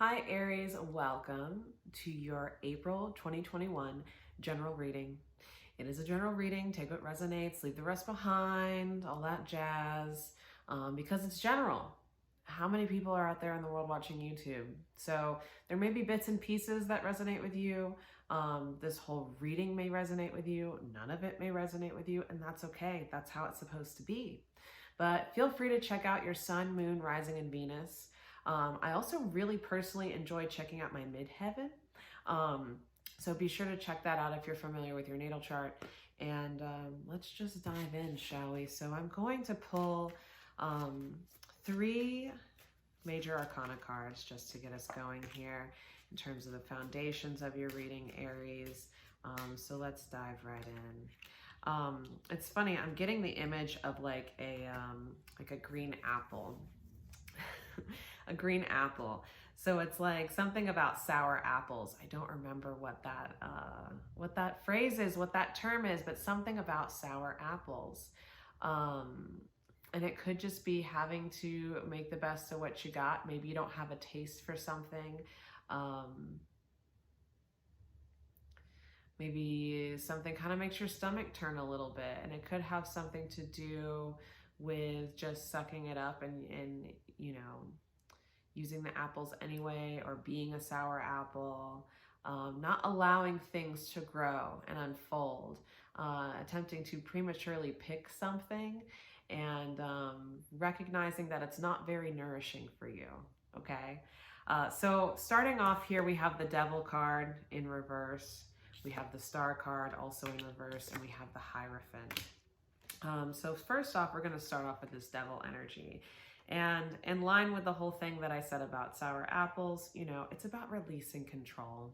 Hi Aries, welcome to your April 2021 general reading. It is a general reading, take what resonates, leave the rest behind, all that jazz, because it's general. How many people are out there in the world watching YouTube? So there may be bits and pieces that resonate with you. This whole reading may resonate with you. None of it may resonate with you, and that's okay. That's how it's supposed to be. But feel free to check out your sun, moon, rising, and Venus. I also really personally enjoy checking out my midheaven. So be sure to check that out if you're familiar with your natal chart. And let's just dive in, shall we? So I'm going to pull 3 major arcana cards just to get us going here in terms of the foundations of your reading, Aries. So let's dive right in. It's funny, I'm getting the image of like a green apple. A green apple. So it's like something about sour apples. I don't remember what that phrase is, what that term is, but something about sour apples. And it could just be having to make the best of what you got. Maybe you don't have a taste for something. Maybe something kind of makes your stomach turn a little bit, and it could have something to do with just sucking it up and you know, using the apples anyway, or being a sour apple, not allowing things to grow and unfold, attempting to prematurely pick something, and recognizing that it's not very nourishing for you, okay? So starting off here, we have the Devil card in reverse, we have the Star card also in reverse, and we have the Hierophant. So first off, we're going to start off with this Devil energy. And in line with the whole thing that I said about sour apples, you know, it's about releasing control,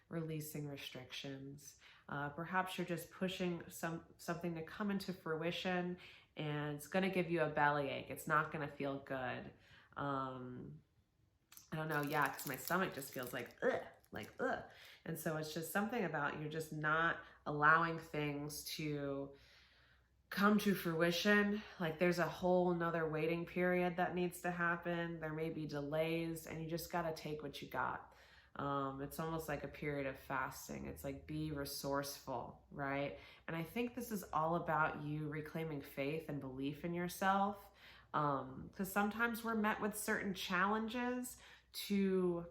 releasing restrictions. Perhaps you're just pushing something to come into fruition, and it's going to give you a bellyache. It's not going to feel good. I don't know, yeah, because my stomach just feels like, ugh. And so it's just something about you're just not allowing things to come to fruition. Like there's a whole nother waiting period that needs to happen. There may be delays, and you just got to take what you got. It's almost like a period of fasting. It's like, be resourceful, right? And I think this is all about you reclaiming faith and belief in yourself. Because sometimes we're met with certain challenges to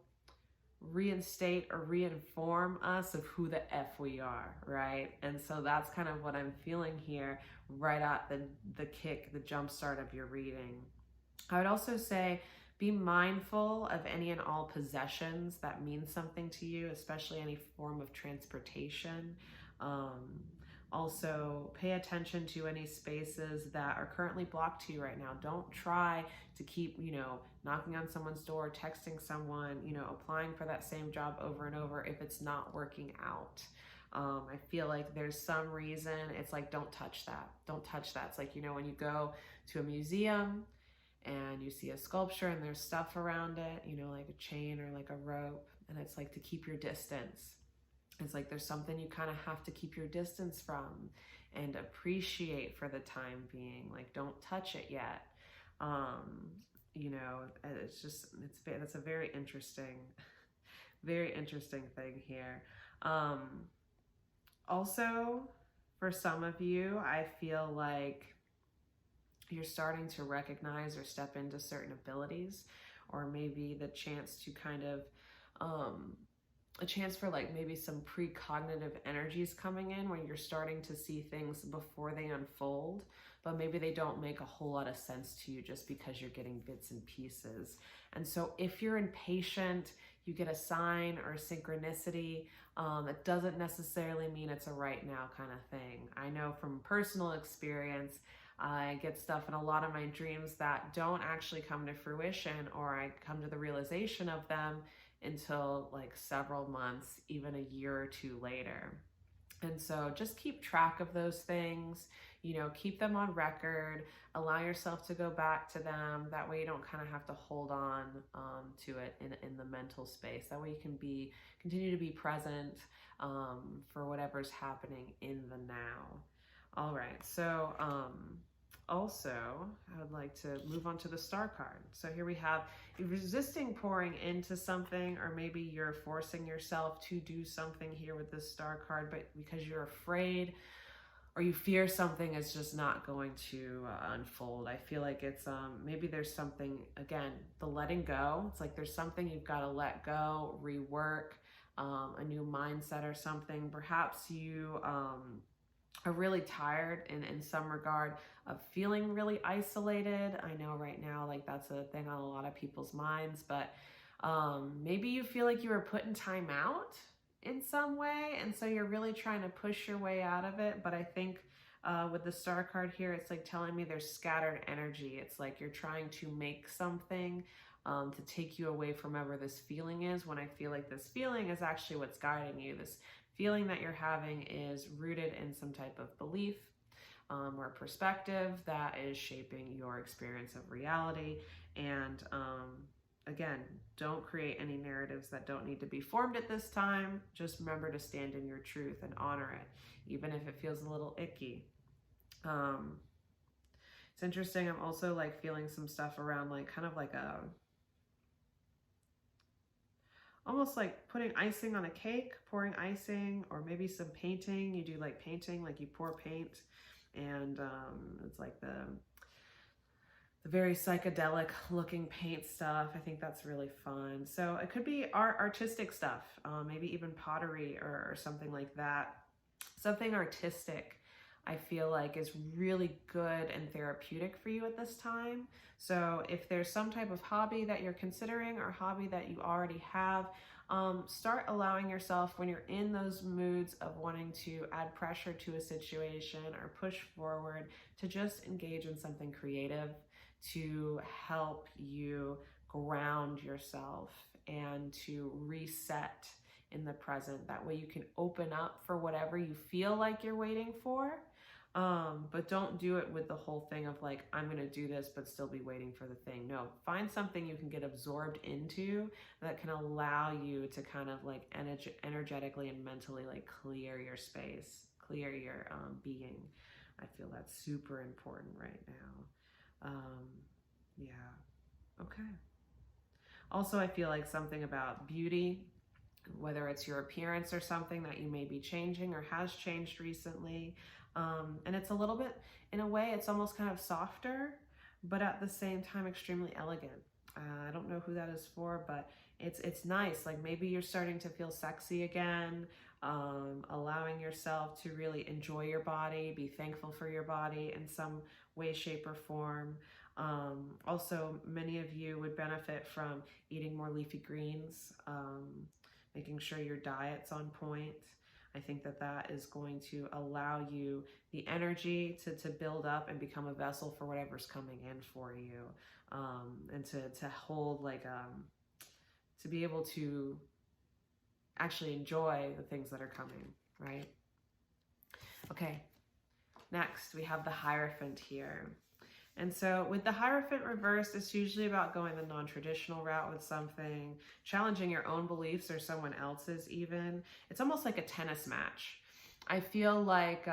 reinstate or reinform us of who the F we are, right? And so that's kind of what I'm feeling here right at the kick, the jump start of your reading. I would also say be mindful of any and all possessions that mean something to you, especially any form of transportation. Also, pay attention to any spaces that are currently blocked to you right now. Don't try to keep, knocking on someone's door, texting someone, applying for that same job over and over if it's not working out. I feel like there's some reason, it's like, don't touch that. Don't touch that. It's like, when you go to a museum and you see a sculpture and there's stuff around it, like a chain or like a rope, and it's like to keep your distance. It's like there's something you kind of have to keep your distance from and appreciate for the time being. Like, don't touch it yet. That's a very interesting thing here. Also, for some of you, I feel like you're starting to recognize or step into certain abilities, or maybe the chance to kind of, a chance for like maybe some precognitive energies coming in when you're starting to see things before they unfold, but maybe they don't make a whole lot of sense to you just because you're getting bits and pieces. And so if you're impatient, you get a sign or a synchronicity, that doesn't necessarily mean it's a right now kind of thing. I know from personal experience, I get stuff in a lot of my dreams that don't actually come to fruition, or I come to the realization of them until like several months, even a year or two later. And so just keep track of those things, keep them on record, allow yourself to go back to them. That way you don't kind of have to hold on to it in the mental space. That way you can continue to be present for whatever's happening in the now. All right, so also, I would like to move on to the Star card. So here we have, you're resisting pouring into something, or maybe you're forcing yourself to do something here with this Star card, but because you're afraid or you fear something is just not going to unfold. I feel like it's maybe there's something, again, the letting go. It's like there's something you've got to let go, rework, a new mindset or something. Perhaps you are really tired in some regard of feeling really isolated. I know right now, like that's a thing on a lot of people's minds, but maybe you feel like you were put in time out in some way, and so you're really trying to push your way out of it. But I think with the Star card here, it's like telling me there's scattered energy. It's like you're trying to make something to take you away from whatever this feeling is, when I feel like this feeling is actually what's guiding you. This feeling that you're having is rooted in some type of belief or perspective that is shaping your experience of reality. And again, don't create any narratives that don't need to be formed at this time. Just remember to stand in your truth and honor it, even if it feels a little icky. It's interesting. I'm also like feeling some stuff around like kind of like a, almost like putting icing on a cake, pouring icing, or maybe some painting. You do like painting, like you pour paint, and it's like the very psychedelic looking paint stuff. I think that's really fun. So it could be artistic stuff, maybe even pottery or something like that. Something artistic, I feel like, is really good and therapeutic for you at this time. So if there's some type of hobby that you're considering or hobby that you already have, start allowing yourself, when you're in those moods of wanting to add pressure to a situation or push forward, to just engage in something creative to help you ground yourself and to reset in the present. That way you can open up for whatever you feel like you're waiting for. But don't do it with the whole thing of like, I'm going to do this, but still be waiting for the thing. No, find something you can get absorbed into that can allow you to kind of like energetically and mentally like clear your space, clear your being. I feel that's super important right now. Yeah. Okay. Also, I feel like something about beauty, whether it's your appearance or something that you may be changing or has changed recently. And it's a little bit, in a way, it's almost kind of softer, but at the same time, extremely elegant. I don't know who that is for, but it's nice. Like maybe you're starting to feel sexy again, allowing yourself to really enjoy your body, be thankful for your body in some way, shape, or form. Also, many of you would benefit from eating more leafy greens, making sure your diet's on point. I think that that is going to allow you the energy to build up and become a vessel for whatever's coming in for you, and to hold like, to be able to actually enjoy the things that are coming, right? Okay, next we have the Hierophant here. And so with the Hierophant reversed, it's usually about going the non-traditional route with something, challenging your own beliefs or someone else's even. It's almost like a tennis match. I feel like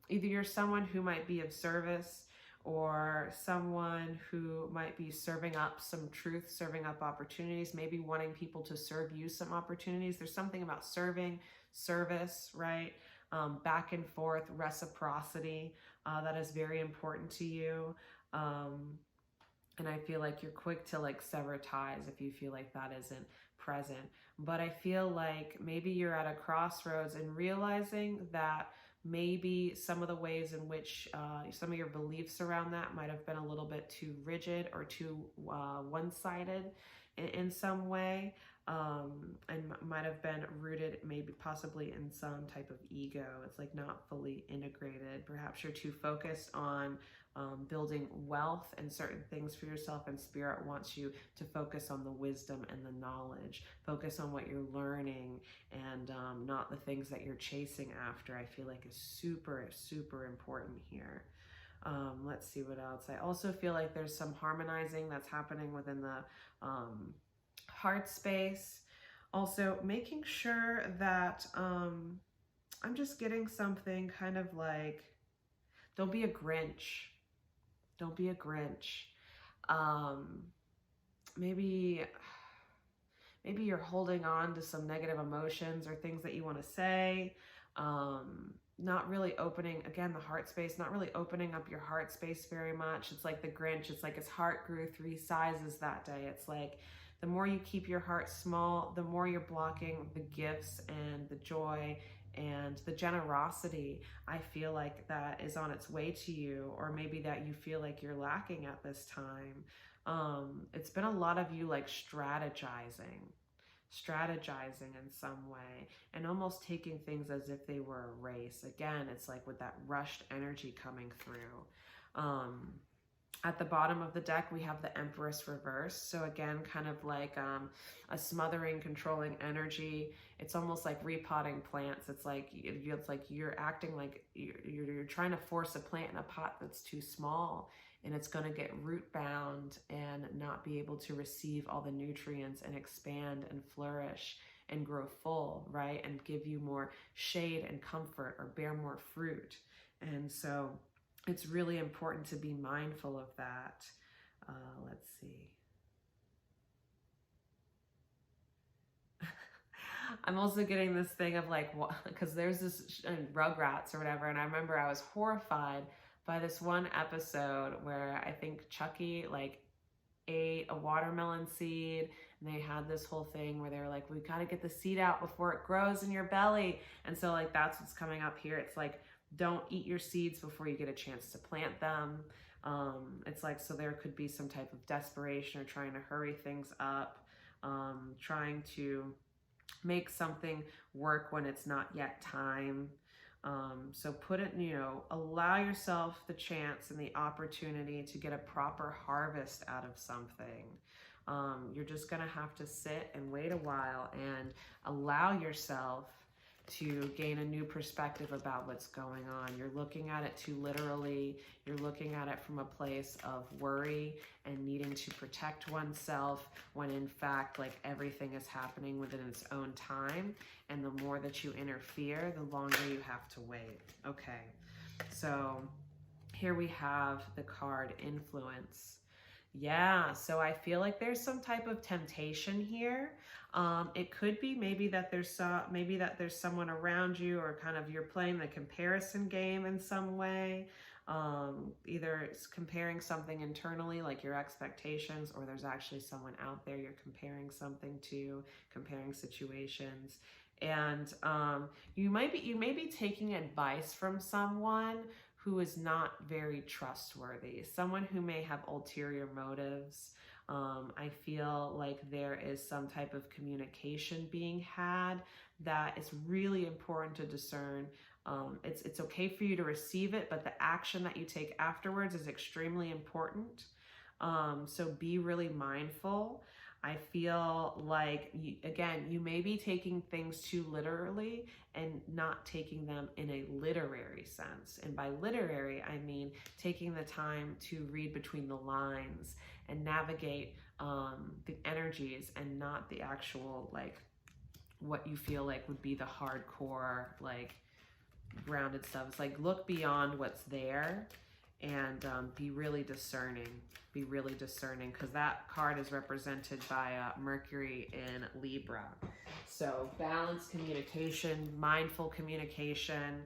either you're someone who might be of service, or someone who might be serving up some truth, serving up opportunities, maybe wanting people to serve you some opportunities. There's something about serving, service, right? Back and forth, reciprocity, that is very important to you. And I feel like you're quick to like sever ties if you feel like that isn't present. But I feel like maybe you're at a crossroads and realizing that maybe some of the ways in which some of your beliefs around that might have been a little bit too rigid or too one-sided in some way. And might have been rooted maybe possibly in some type of ego. It's like not fully integrated. Perhaps you're too focused on building wealth and certain things for yourself, and Spirit wants you to focus on the wisdom and the knowledge. Focus on what you're learning, and not the things that you're chasing after. I feel like is super, super important here. Let's see what else. I also feel like there's some harmonizing that's happening within the heart space. Also making sure that I'm just getting something kind of like, don't be a Grinch, Don't be a Grinch. Um, maybe you're holding on to some negative emotions or things that you want to say. Not really opening, again, the heart space, not really opening up your heart space very much. It's like the Grinch. It's like his heart grew 3 sizes that day. It's like the more you keep your heart small, the more you're blocking the gifts and the joy and the generosity, I feel like, that is on its way to you, or maybe that you feel like you're lacking at this time. It's been a lot of you like strategizing in some way, and almost taking things as if they were a race. Again, it's like with that rushed energy coming through. At the bottom of the deck, we have the Empress reverse. So again, kind of like a smothering, controlling energy. It's almost like repotting plants. It's like you're acting like you're trying to force a plant in a pot that's too small, and it's going to get root bound and not be able to receive all the nutrients and expand and flourish and grow full, right? And give you more shade and comfort, or bear more fruit. And so it's really important to be mindful of that. Let's see. I'm also getting this thing of like, because there's this Rugrats or whatever, and I remember I was horrified by this one episode where I think Chucky like ate a watermelon seed, and they had this whole thing where they were like, we got to get the seed out before it grows in your belly. And so like that's what's coming up here. It's like, don't eat your seeds before you get a chance to plant them. It's like, so there could be some type of desperation or trying to hurry things up, trying to make something work when it's not yet time. So put it, allow yourself the chance and the opportunity to get a proper harvest out of something. You're just gonna have to sit and wait a while and allow yourself to gain a new perspective about what's going on. You're looking at it too literally. You're looking at it from a place of worry and needing to protect oneself, when in fact, like, everything is happening within its own time. And the more that you interfere, the longer you have to wait. Okay, so here we have the card Influence. Yeah, so I feel like there's some type of temptation here. It could be maybe that there's someone around you, or kind of you're playing the comparison game in some way. Either it's comparing something internally, like your expectations, or there's actually someone out there you're comparing something to, comparing situations. And you may be taking advice from someone who is not very trustworthy, someone who may have ulterior motives. I feel like there is some type of communication being had that is really important to discern. It's okay for you to receive it, but the action that you take afterwards is extremely important. So be really mindful. I feel like, you may be taking things too literally and not taking them in a literary sense. And by literary, I mean taking the time to read between the lines and navigate the energies, and not the actual, like, what you feel like would be the hardcore, like, grounded stuff. It's like, look beyond what's there and be really discerning. Be really discerning, because that card is represented by Mercury in Libra. So balanced communication, mindful communication,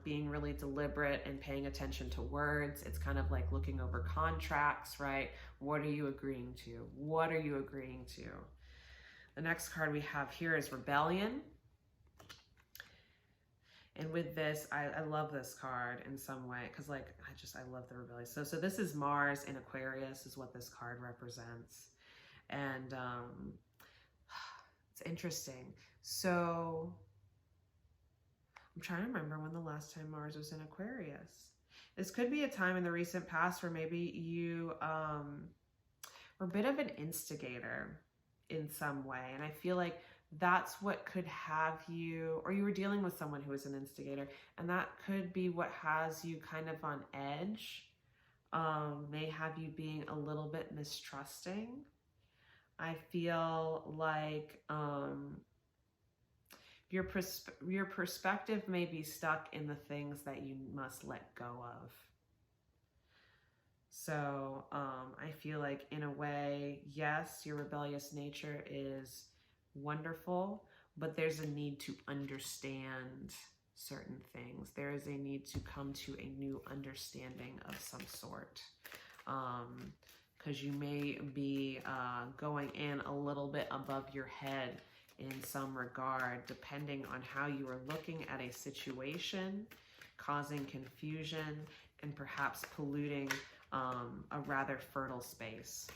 being really deliberate and paying attention to words. It's kind of like looking over contracts, right? What are you agreeing to? What are you agreeing to? The next card we have here is Rebellion. And with this, I love this card in some way, because like, I love the rebellion. So this is Mars in Aquarius is what this card represents. And it's interesting. So I'm trying to remember when the last time Mars was in Aquarius. This could be a time in the recent past where maybe you were a bit of an instigator in some way. And I feel like that's what could have you, or you were dealing with someone who was an instigator, and that could be what has you kind of on edge, may have you being a little bit mistrusting. I feel like your perspective may be stuck in the things that you must let go of. So I feel like in a way, yes, your rebellious nature is wonderful, but there's a need to understand certain things. There is a need to come to a new understanding of some sort. Because you may be going in a little bit above your head in some regard, depending on how you are looking at a situation, causing confusion and perhaps polluting a rather fertile space.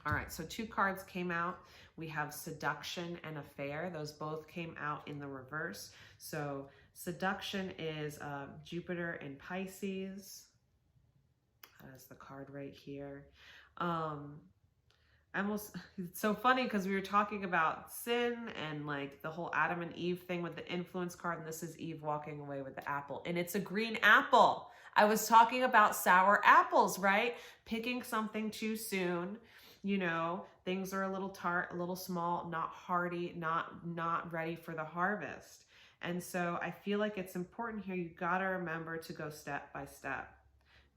All right, so 2 cards came out. We have seduction and affair. Those both came out in the reverse. So seduction is Jupiter in Pisces. That's the card right here. It's so funny because we were talking about sin and like the whole Adam and Eve thing with the influence card, and this is Eve walking away with the apple, and it's a green apple. I was talking about sour apples, right? Picking something too soon, you know, things are a little tart, a little small, not hearty, not ready for the harvest. And so I feel like it's important here. You got to remember to go step by step.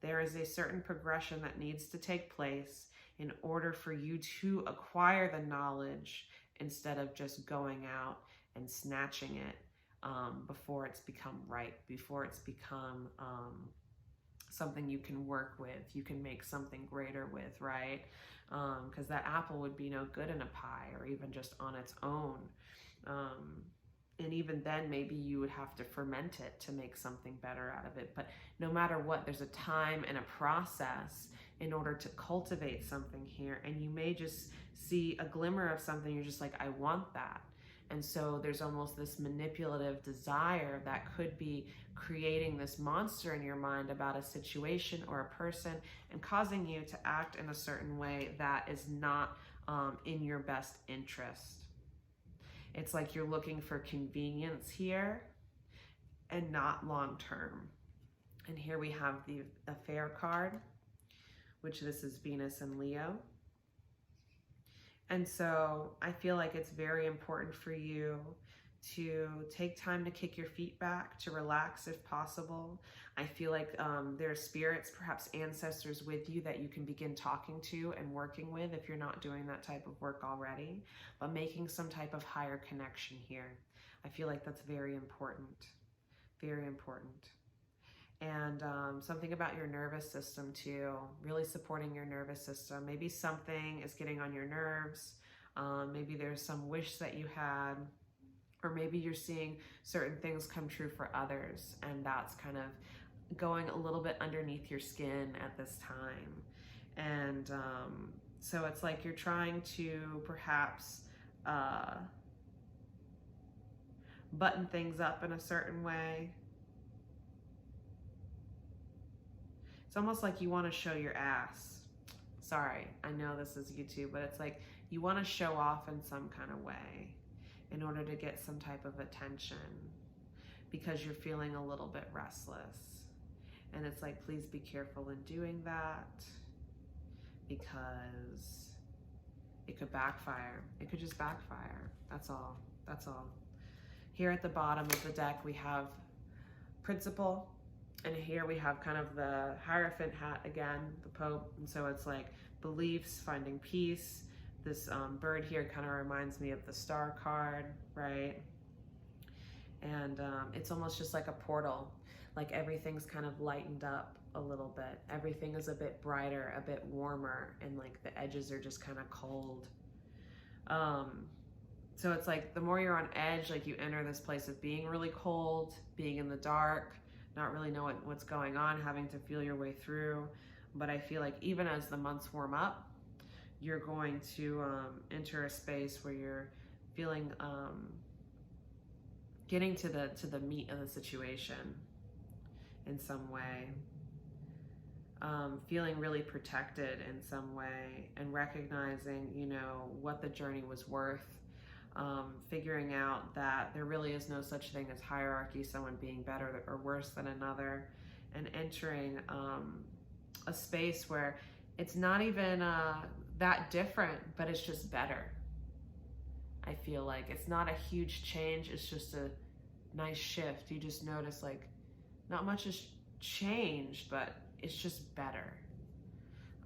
There is a certain progression that needs to take place in order for you to acquire the knowledge instead of just going out and snatching it before it's become ripe, before it's become something you can work with, you can make something greater with, right? Because that apple would be no good in a pie or even just on its own. And even then, maybe you would have to ferment it to make something better out of it. But no matter what, there's a time and a process in order to cultivate something here. And you may just see a glimmer of something. You're just like, I want that. And so there's almost this manipulative desire that could be creating this monster in your mind about a situation or a person and causing you to act in a certain way that is not in your best interest. It's like you're looking for convenience here and not long-term. And here we have the affair card, which this is Venus and Leo. And so I feel like it's very important for you to take time to kick your feet back, to relax if possible. I feel like there are spirits, perhaps ancestors with you that you can begin talking to and working with if you're not doing that type of work already, but making some type of higher connection here. I feel like that's very important, very important. And something about your nervous system too, really supporting your nervous system. Maybe something is getting on your nerves. Maybe there's some wish that you had, or maybe you're seeing certain things come true for others, and that's kind of going a little bit underneath your skin at this time. And so it's like you're trying to perhaps button things up in a certain way. It's almost like you want to show your ass. Sorry, I know this is YouTube, but it's like you want to show off in some kind of way in order to get some type of attention because you're feeling a little bit restless. And it's like, please be careful in doing that because it could backfire. It could just backfire. That's all. That's all. Here at the bottom of the deck, we have Principle. And here we have kind of the Hierophant hat again, the Pope. And so it's like beliefs, finding peace. This bird here kind of reminds me of the Star card, right? And it's almost just like a portal. Like everything's kind of lightened up a little bit. Everything is a bit brighter, a bit warmer, and like the edges are just kind of cold. So it's like the more you're on edge, like you enter this place of being really cold, being in the dark, not really knowing what's going on, having to feel your way through. But I feel like even as the months warm up, you're going to enter a space where you're feeling, getting to the meat of the situation in some way, feeling really protected in some way, and recognizing, you know, what the journey was worth. Figuring out that there really is no such thing as hierarchy, someone being better or worse than another, and entering a space where it's not even that different, but it's just better. I feel like it's not a huge change, it's just a nice shift. You just notice like not much has changed, but it's just better.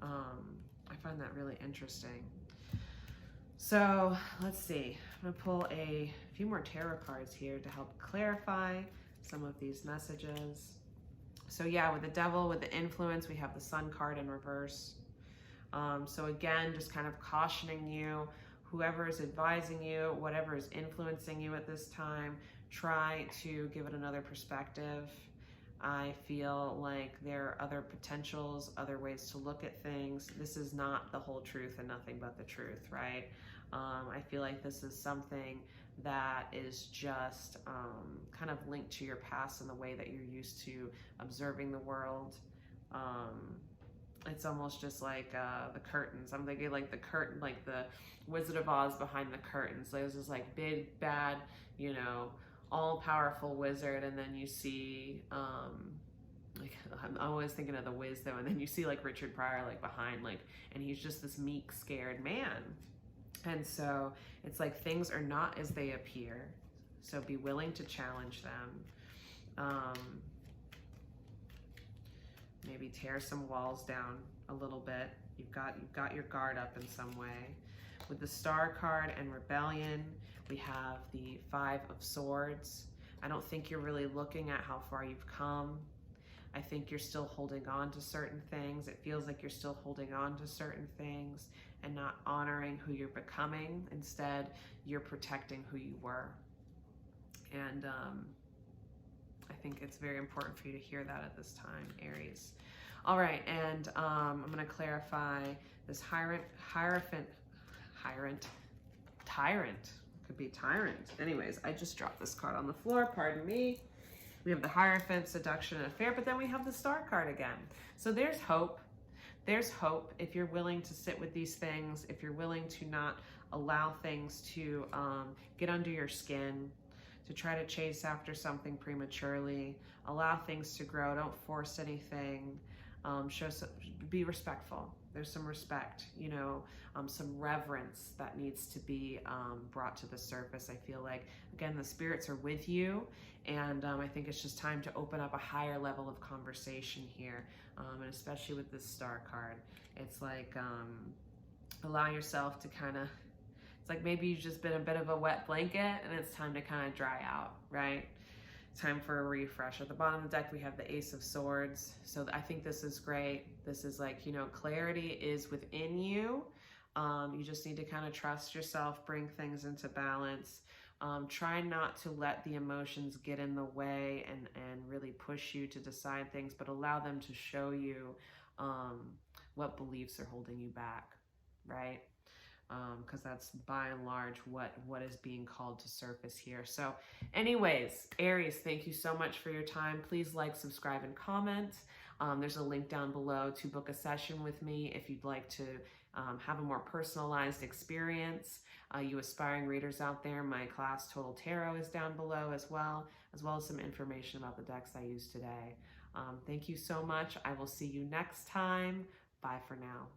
I find that really interesting. So let's see, I'm gonna pull a few more tarot cards here to help clarify some of these messages. So yeah, with the devil, with the influence, we have the sun card in reverse. So again, just kind of cautioning you, whoever is advising you, whatever is influencing you at this time, try to give it another perspective. I feel like there are other potentials, other ways to look at things. This is not the whole truth and nothing but the truth, right? I feel like this is something that is just kind of linked to your past and the way that you're used to observing the world. It's almost just like the curtains. I'm thinking like the curtain, like the Wizard of Oz behind the curtains. There's this like big, bad, you know, all-powerful wizard, and then you see, like I'm always thinking of the Wiz though, and then you see like Richard Pryor like behind, like, and he's just this meek, scared man. And so it's like things are not as they appear. So be willing to challenge them. Maybe tear some walls down a little bit. You've got your guard up in some way. With the Star card and Rebellion, we have the Five of Swords. I don't think you're really looking at how far you've come. I think you're still holding on to certain things. It feels like you're still holding on to certain things and not honoring who you're becoming. Instead, you're protecting who you were. And I think it's very important for you to hear that at this time, Aries. All right, and I'm going to clarify this Hierophant, Tyrant, could be Tyrant. Anyways, I just dropped this card on the floor, pardon me. We have the Hierophant, Seduction, and Affair, but then we have the Star card again. So there's hope. There's hope if you're willing to sit with these things, if you're willing to not allow things to get under your skin, to try to chase after something prematurely, allow things to grow, don't force anything, be respectful. There's some respect, you know, some reverence that needs to be brought to the surface. I feel like, again, the spirits are with you, and I think it's just time to open up a higher level of conversation here, and especially with this Star card. It's like allow yourself to kind of, it's like maybe you've just been a bit of a wet blanket and it's time to kind of dry out, right? Time for a refresh. At the bottom of the deck, we have the Ace of Swords. So I think this is great. This is like, you know, clarity is within you. You just need to kind of trust yourself, bring things into balance. Try not to let the emotions get in the way and really push you to decide things, but allow them to show you what beliefs are holding you back, right? Because that's by and large what is being called to surface here. So anyways, Aries, thank you so much for your time. Please like, subscribe, and comment. There's a link down below to book a session with me if you'd like to have a more personalized experience. You aspiring readers out there, my class Total Tarot is down below as well as some information about the decks I used today. Thank you so much. I will see you next time. Bye for now.